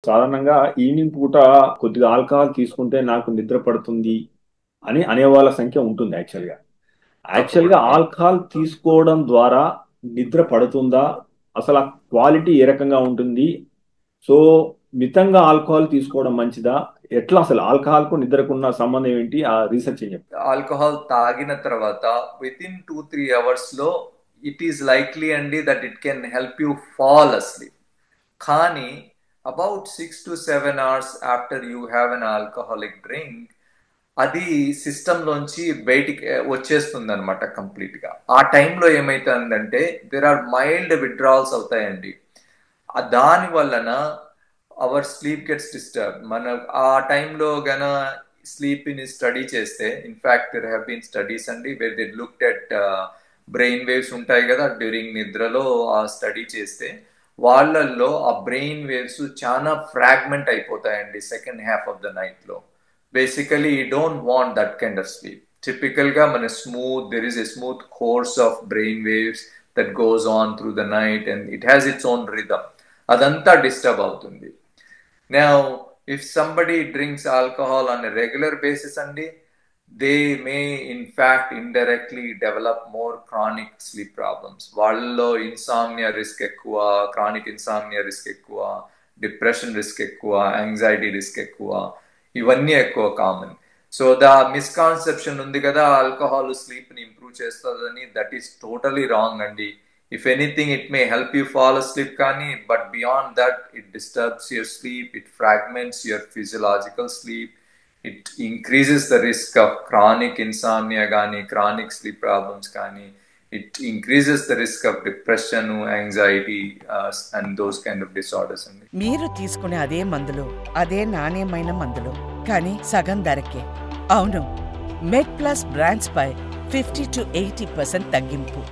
సాధారణంగా ఈవినింగ్ పూట కొద్దిగా ఆల్కహాల్ తీసుకుంటే నాకు నిద్ర పడుతుంది అని అనేవాళ్ళ సంఖ్య ఉంటుంది యాక్చువల్గా. యాక్చువల్గా తప్పకుండా. ఆల్కహాల్ తీసుకోవడం ద్వారా నిద్ర పడుతుందా? అసలు ఆ క్వాలిటీ ఏ రకంగా ఉంటుంది? సో మితంగా ఆల్కహాల్ తీసుకోవడం మంచిదా? ఎట్లా అసలు ఆల్కహాల్కు నిద్రకున్న సంబంధం ఏంటి? ఆ రీసెర్చ్ ఏం చెప్తుంది? ఆల్కహాల్ తాగిన తర్వాత వితిన్ 2-3 అవర్స్ లో ఇట్ ఈస్ లైక్లీ అండి that it can help you fall asleep. కానీ about 6 to 7 hours after you have an alcoholic drink అది సిస్టంలోంచి బయటికి వచ్చేస్తుంది అనమాట కంప్లీట్ గా. ఆ టైంలో ఏమైతుందంటే దేర్ ఆర్ మైల్డ్ విత్డ్రాల్స్ అవుతాయండి. దాని వలన అవర్ స్లీప్ గెట్స్ డిస్టర్బ్. మన ఆ టైంలో గన స్లీప్ ని స్టడీ చేస్తే, in fact there have been studies అండి where they looked at brain waves ఉంటాయి కదా డ్యూరింగ్ నిద్రలో. ఆ స్టడీ చేస్తే వాళ్ళల్లో ఆ బ్రెయిన్ వేవ్స్ చాలా ఫ్రాగ్మెంట్ అయిపోతాయండి second half of the night లో. Basically you don't want that kind of sleep. Typical గా మన smooth, there is a smooth course of brain waves that goes on through the night and it has its own rhythm. అదంతా disturb అవుతుంది. Now, if somebody drinks alcohol on a regular basis, Andy, they may in fact indirectly develop more chronic sleep problems. వాళ్ళలో insomnia risk ఎక్కువ, chronic insomnia risk ఎక్కువ, depression risk ఎక్కువ, anxiety risk ఎక్కువ, ఇవన్నీ ఎక్కువ common. So the misconception ఉంది కదా alcohol sleep ని ఇంప్రూవ్ చేస్తుందని, దట్ ఈస్ టోటలీ రాంగ్ అండి. If anything, it may help you fall asleep, Kani, but beyond that, it disturbs your sleep, it fragments your physiological sleep, it increases the risk of chronic insomnia, Kani, chronic sleep problems, Kani. It increases the risk of depression, anxiety, and those kind of disorders. మీరు తీసుకునే అదే మందులు, అదే నాణ్యమైన మందులు, కానీ సగం ధరకే. అవును, మెడ్ ప్లస్ బ్రాండ్స్ పై 50 to 80% తగ్గింపు.